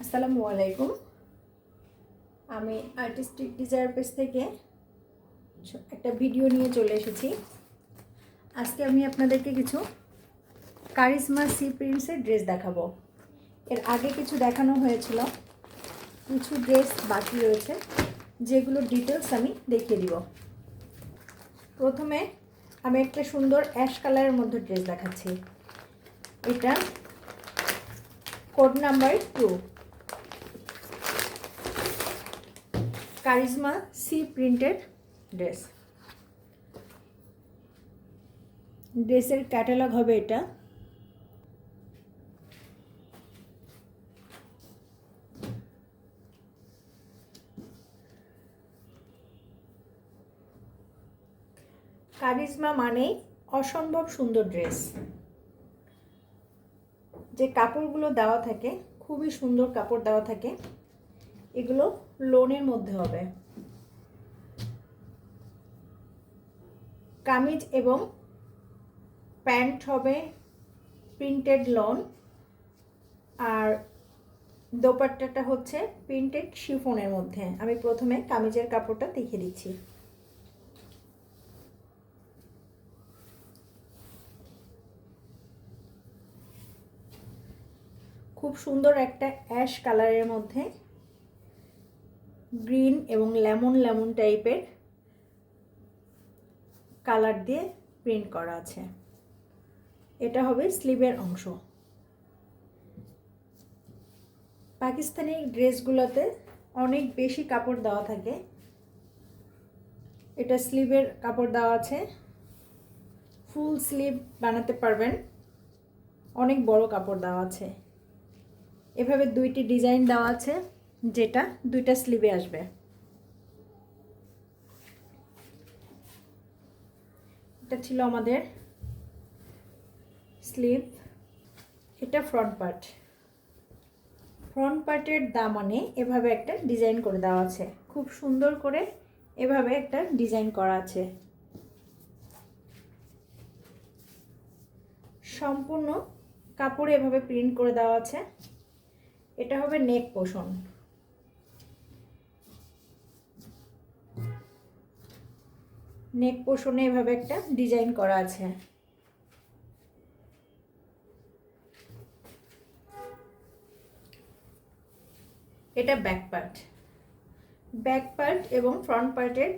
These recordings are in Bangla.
আসসালামু আলাইকুম। আমি আর্টিস্টিক ডিজায়ার পেজ থেকে একটা ভিডিও নিয়ে চলে এসেছি। আজকে আমি আপনাদেরকে কিছু কারিজমা সি প্রিন্টসের ড্রেস দেখাবো। এর আগে কিছু দেখানো হয়েছিল, কিছু ড্রেস বাকি রয়েছে যেগুলো ডিটেলস আমি দেখিয়ে দিব। প্রথমে আমি একটা সুন্দর অ্যাশ কালারের মধ্যে ড্রেস দেখাচ্ছি। এটা code number 2, Karishma C printed dress. ড্রেসের ক্যাটালগ হবে এটা। কারিজমা মানেই অসম্ভব সুন্দর ড্রেস। যে কাপড়গুলো দেওয়া থাকে খুবই সুন্দর কাপড় দেওয়া থাকে। এগুলো লোনের মধ্যে হবে। কামিজ এবং প্যান্ট হবে প্রিন্টেড লোন, আর দোপাট্টাটা হচ্ছে প্রিন্টেড শিফনের মধ্যে। আমি প্রথমে কামিজের কাপড়টা দেখিয়ে দিচ্ছি। খুব সুন্দর একটা অ্যাশ কালারের মধ্যে গ্রিন এবং লেমন টাইপের কালার দিয়ে প্রিন্ট করা আছে। এটা হবে স্লিভের অংশ। পাকিস্তানি ড্রেসগুলোতে অনেক বেশি কাপড় দেওয়া থাকে। এটা স্লিভের কাপড় দেওয়া আছে। ফুল স্লিভ বানাতে পারবেন। অনেক বড় কাপড় দেওয়া আছে। এভাবে দুইটি ডিজাইন দেওয়া আছে, যেটা দুইটা স্লিভে আসবে। এটা ছিল আমাদের স্লিভ। এটা ফ্রন্ট পার্ট। ফ্রন্ট পার্টের দামানে এভাবে একটা ডিজাইন করে দেওয়া আছে। খুব সুন্দর করে এভাবে একটা ডিজাইন করা আছে। সম্পূর্ণ কাপড়ে এভাবে প্রিন্ট করে দেওয়া আছে। এটা হবে নেক পোর্শন। নেক পোর্শনে এভাবে একটা ডিজাইন করা আছে। এটা ব্যাক পার্ট। ব্যাক পার্ট এবং ফ্রন্ট পার্টের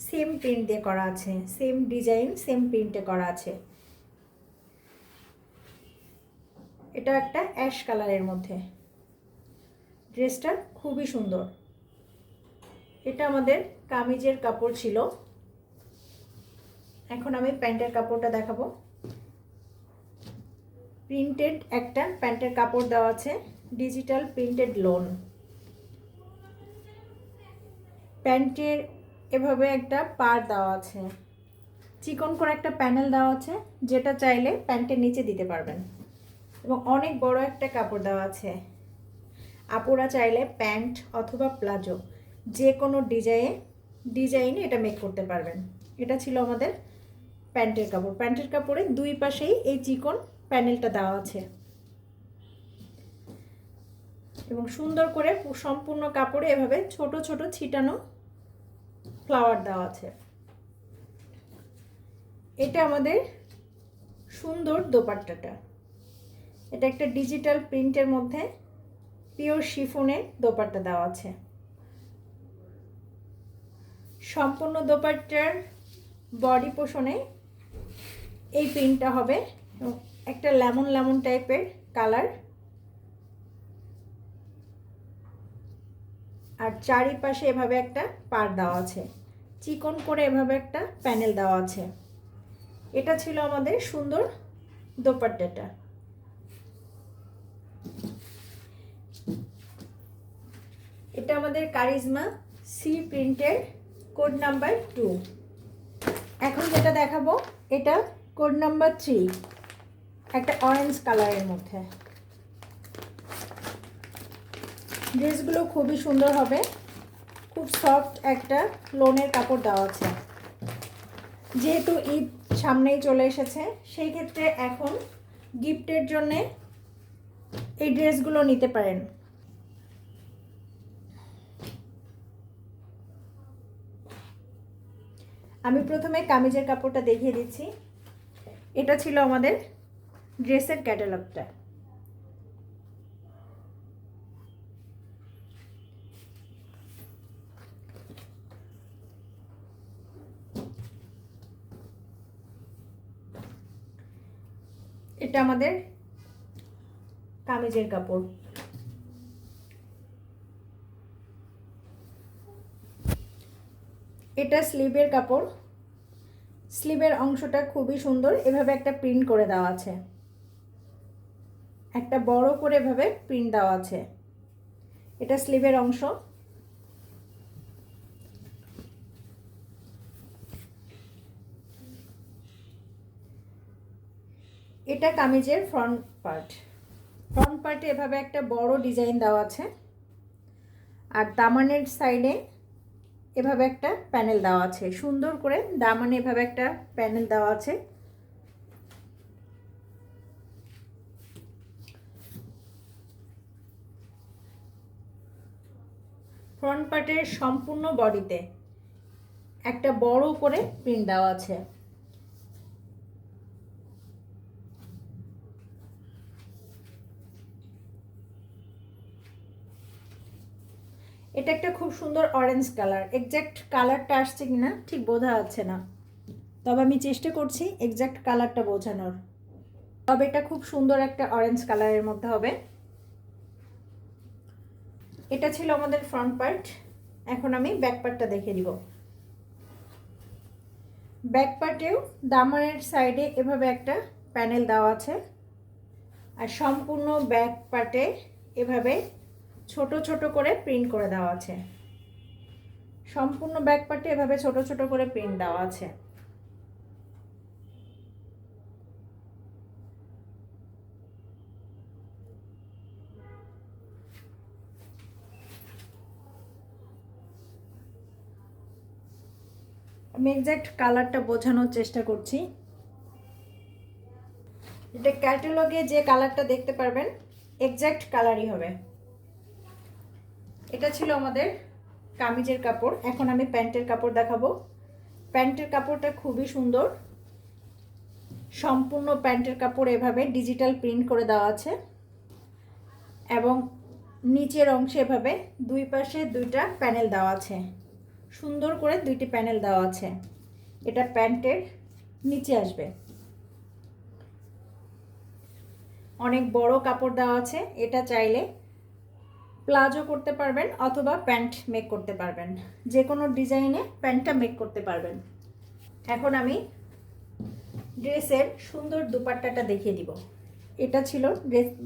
সেম প্রিন্ট দিয়ে করা আছে, সেম ডিজাইন সেম প্রিন্টে করা আছে। এটা একটা অ্যাশ কালারের মধ্যে। ড্রেসটা খুবই সুন্দর। এটা আমাদের কামিজের কাপড় ছিল। এখন আমি প্যান্টের কাপড়টা দেখাবো। প্রিন্টেড একটা প্যান্টের কাপড় দেওয়া আছে, ডিজিটাল প্রিন্টেড লোন। প্যান্টের এভাবে একটা পার দেওয়া আছে, চিকন করে একটা প্যানেল দেওয়া আছে, যেটা চাইলে প্যান্টের নিচে দিতে পারবেন। এবং অনেক বড় একটা কাপড় দেওয়া আছে। আপুরা চাইলে প্যান্ট অথবা প্লাজো যে কোনো ডিজাইনে এটা মেক করতে পারবেন। এটা ছিল আমাদের প্যান্টের কাপড়। প্যান্টের কাপড়ে দুই পাশেই এই চিকন প্যানেলটা দেওয়া আছে এবং সুন্দর করে সম্পূর্ণ কাপড়ে এভাবে ছোট ছোট ছিটানো ফ্লাওয়ার দেওয়া আছে। এটা আমাদের সুন্দর দোপাট্টাটা। এটা একটা ডিজিটাল প্রিন্টের মধ্যে পিওর শিফনের দোপাট্টা দেওয়া আছে। সম্পূর্ণ দোপাট্টার বডি পোর্শনে এই প্রিন্টটা হবে। একটা লেমন টাইপের কালার, আর চারিপাশে এভাবে একটা পার দেওয়া আছে, চিকন করে এভাবে একটা প্যানেল দেওয়া আছে। এটা ছিল আমাদের সুন্দর দোপাট্টাটা। এটা আমাদের কারিজমা সি প্রিন্টের কোড নাম্বার 2। এখন যেটা দেখাবো এটা কোড নাম্বার 3, একটা অরেঞ্জ কালারের মধ্যে। ড্রেসগুলো খুবই সুন্দর হবে। খুব সফট একটা লোনের কাপড় দেওয়া আছে। যেহেতু ঈদ সামনেই চলে এসেছে, সেই ক্ষেত্রে এখন গিফটের জন্যে এই ড্রেসগুলো নিতে পারেন। আমি প্রথমে কামিজের কাপড়টা দেখিয়ে দিচ্ছি। এটা ছিল আমাদের ড্রেসের ক্যাটালগটা। এটা আমাদের কামিজের কাপড়। এটা স্লিভের কাপড়। স্লিভের অংশটা খুবই সুন্দর, এভাবে একটা প্রিন্ট করে দেওয়া আছে, একটা বড় করে এভাবে প্রিন্ট দেওয়া আছে। এটা স্লিভের অংশ। এটা কামিজের ফ্রন্ট পার্ট। ফ্রন্ট পার্টে এভাবে একটা বড় ডিজাইন দেওয়া আছে, আর দামানের সাইডে এভাবে একটা প্যানেল দেওয়া আছে, সুন্দর করে দামানে এভাবে একটা প্যানেল দেওয়া আছে। ফ্রন্ট পার্টের সম্পূর্ণ বডিতে একটা বড় করে প্রিন্ট দেওয়া আছে। এটা একটা খুব সুন্দর অরেঞ্জ কালার। এক্স্যাক্ট কালারটা আসছে কিনা ঠিক বোঝা যাচ্ছে না, তবে আমি চেষ্টা করছি এক্স্যাক্ট কালারটা বোঝানোর। তবে এটা খুব সুন্দর একটা অরেঞ্জ কালারের মধ্যে হবে। এটা ছিল আমাদের ফ্রন্ট পার্ট। এখন আমি ব্যাক পার্টটা দেখিয়ে দিব। ব্যাক পার্টেও দামানের সাইডে এভাবে একটা প্যানেল দেওয়া আছে, আর সম্পূর্ণ ব্যাক পার্টে এভাবে ছোট ছোট করে প্রিন্ট করে দেওয়া আছে। সম্পূর্ণ ব্যাক পার্টে এভাবে ছোট ছোট করে প্রিন্ট দেওয়া আছে। আমি এক্স্যাক্ট কালারটা বোঝানোর চেষ্টা করছি। এটা ক্যাটালগে যে কালারটা দেখতে পারবেন এক্স্যাক্ট কালারই হবে। এটা ছিল আমাদের কামিজের কাপড়। এখন আমি প্যান্টের কাপড় দেখাবো। প্যান্টের কাপড়টা খুবই সুন্দর। সম্পূর্ণ প্যান্টের কাপড় এভাবে ডিজিটাল প্রিন্ট করে দেওয়া আছে, এবং নিচের অংশে এভাবে দুই পাশে দুইটা প্যানেল দেওয়া আছে, সুন্দর করে দুইটি প্যানেল দেওয়া আছে। এটা প্যান্টের নিচে আসবে। অনেক বড় কাপড় দেওয়া আছে। এটা চাইলে প্লাজো করতে পারবেন অথবা প্যান্ট মেক করতে পারবেন, যে কোনো ডিজাইনে প্যান্টটা মেক করতে পারবেন। এখন আমি ড্রেসের সুন্দর দোপাট্টাটা দেখিয়ে দিব। এটা ছিল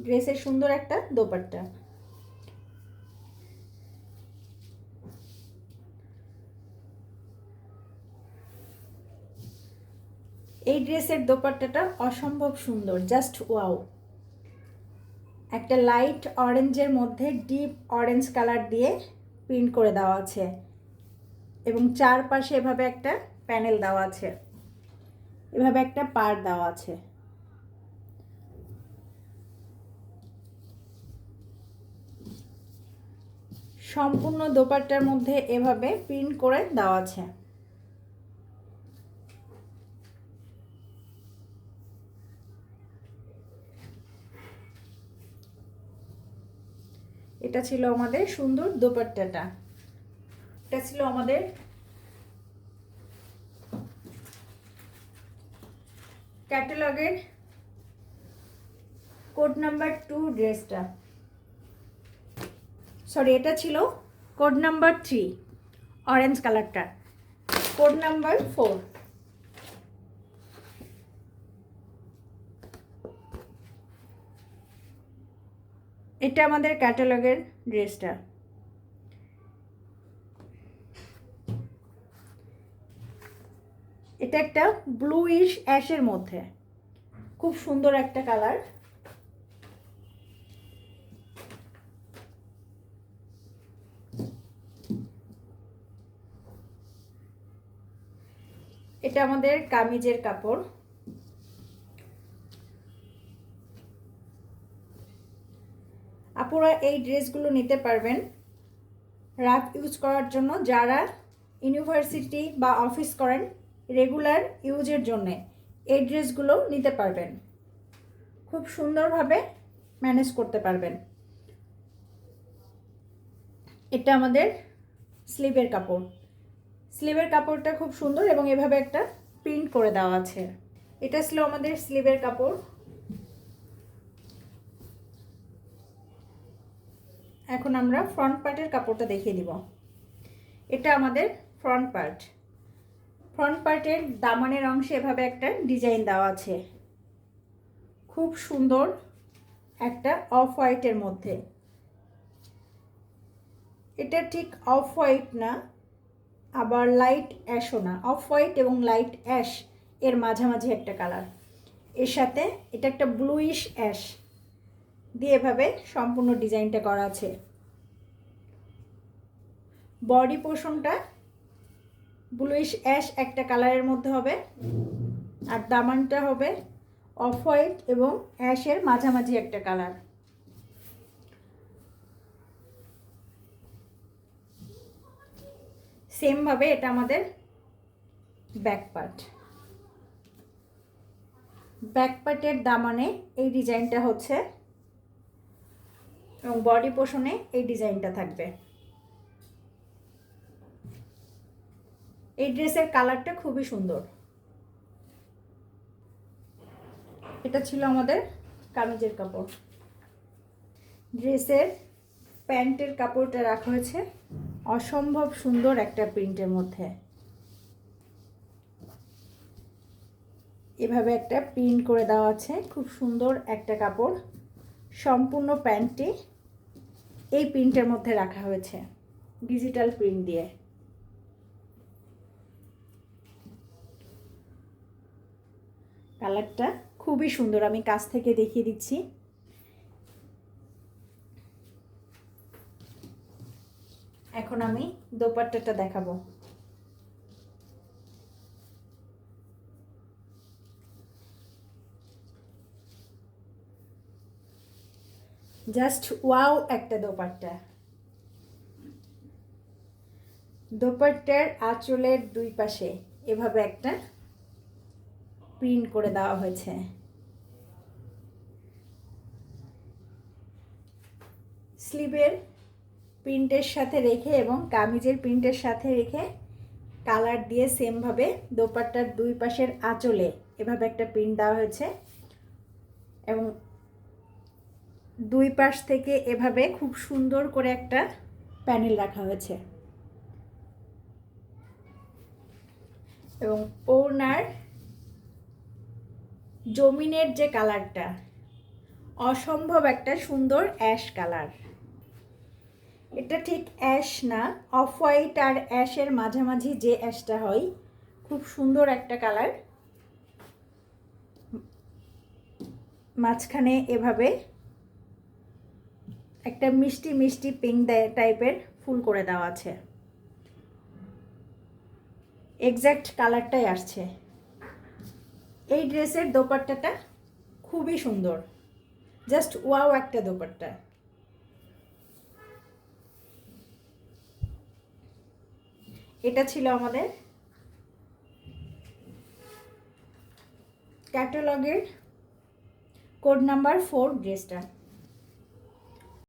ড্রেসের সুন্দর একটা দোপাট্টা। এই ড্রেসের দোপাট্টাটা অসম্ভব সুন্দর, জাস্ট ওয়াও। একটা লাইট অরেঞ্জের মধ্যে ডিপ অরেঞ্জ কালার দিয়ে প্রিন্ট করে দেওয়া আছে, এবং চারপাশে এভাবে একটা প্যানেল দেওয়া আছে, এভাবে একটা পাড় দেওয়া আছে। সম্পূর্ণ দোপাট্টার মধ্যে এভাবে প্রিন্ট করে দেওয়া আছে। এটা ছিল আমাদের সুন্দর দোপাট্টাটা। এটা ছিল আমাদের ক্যাটালগের কোড নাম্বার 2 ড্রেসটা। সরি, এটা ছিল কোড নাম্বার 3 অরেঞ্জ কালারটা। কোড নাম্বার 4 এটা আমাদের ক্যাটালগের ড্রেসটা। এটা একটা ব্লুইশ অ্যাশের মধ্যে, খুব সুন্দর একটা কালার। এটা আমাদের কামিজের কাপড়। আপনারা এই ড্রেসগুলো নিতে পারবেন রাফ ইউজ করার জন্য, যারা ইউনিভার্সিটি বা অফিস করেন রেগুলার ইউজের জন্য এই ড্রেসগুলো নিতে পারবেন, খুব সুন্দরভাবে ম্যানেজ করতে পারবেন। এটা আমাদের স্লিভের কাপড়, স্লিভের কাপড়টা খুব সুন্দর এবং এভাবে একটা প্রিন্ট করে দেওয়া আছে। এটা ছিল আমাদের স্লিভের কাপড়। এখন আমরা ফ্রন্ট পার্টের কাপড়টা দেখিয়ে দিব। এটা আমাদের ফ্রন্ট পার্ট। ফ্রন্ট পার্টের দামানের অংশে এভাবে একটা ডিজাইন দেওয়া আছে, খুব সুন্দর একটা অফ হোয়াইটের মধ্যে। এটা ঠিক অফ হোয়াইট না, আবার লাইট অ্যাশও না, অফ হোয়াইট এবং লাইট অ্যাশ এর মাঝামাঝি একটা কালার। এর সাথে এটা একটা ব্লুইশ অ্যাশ দিয়ে এভাবে সম্পূর্ণ ডিজাইনটা করা আছে। বডি পোর্শনটা ব্লুইশ অ্যাশ একটা কালারের মধ্যে হবে, আর দামানটা হবে অফ হোয়াইট এবং অ্যাশের মাঝামাঝি একটা কালার। সেম ভাবে এটা আমাদের ব্যাক পার্ট। ব্যাক পার্টের দামানে এই ডিজাইনটা হচ্ছে এবং বডি পোর্শনে এই ডিজাইনটা থাকবে। এই ড্রেসের কালারটা খুবই সুন্দর। এটা ছিল আমাদের কামিজের কাপড়। ড্রেসের প্যান্টের কাপড়টা রাখা হয়েছে অসম্ভব সুন্দর একটা প্রিন্টের মধ্যে। এভাবে একটা প্রিন্ট করে দেওয়া আছে, খুব সুন্দর একটা কাপড়। সম্পূর্ণ প্যান্টটি এই প্রিন্টের মধ্যে রাখা হয়েছে ডিজিটাল প্রিন্ট দিয়ে। কালারটা খুবই সুন্দর, আমি কাছ থেকে দেখিয়ে দিচ্ছি। এখন আমি দোপাট্টাটা দেখাবো। জাস্ট ওয়াও একটা দোপাট্টা। দোপাট্টার আঁচলের দুই পাশে এভাবে একটা প্রিন্ট করে দেওয়া হয়েছে। স্লিভের প্রিন্টের সাথে রেখে এবং কামিজের প্রিন্টের সাথে রেখে কালার দিয়ে সেমভাবে দোপাট্টার দুই পাশের আঁচলে এভাবে একটা প্রিন্ট দেওয়া হয়েছে এবং দুই পাশ থেকে এভাবে খুব সুন্দর করে একটা প্যানেল রাখা হয়েছে এবং ওড়নার জমিনের যে কালারটা অসম্ভব একটা সুন্দর অ্যাশ কালার। এটা ঠিক অ্যাশ না, অফ হোয়াইট আর অ্যাশের মাঝামাঝি যে অ্যাশটা হয়, খুব সুন্দর একটা কালার। মাঝখানে এভাবে একটা মিষ্টি মিষ্টি পিঙ্ক টাইপের ফুল করে দেওয়া আছে, এক্স্যাক্ট কালারটাই আসছে। এই ড্রেসের দোপাট্টাটা খুবই সুন্দর, জাস্ট ওয়াও একটা দোপাট্টা। এটা ছিল আমাদের ক্যাটালগের কোড নাম্বার 4 ড্রেসটা।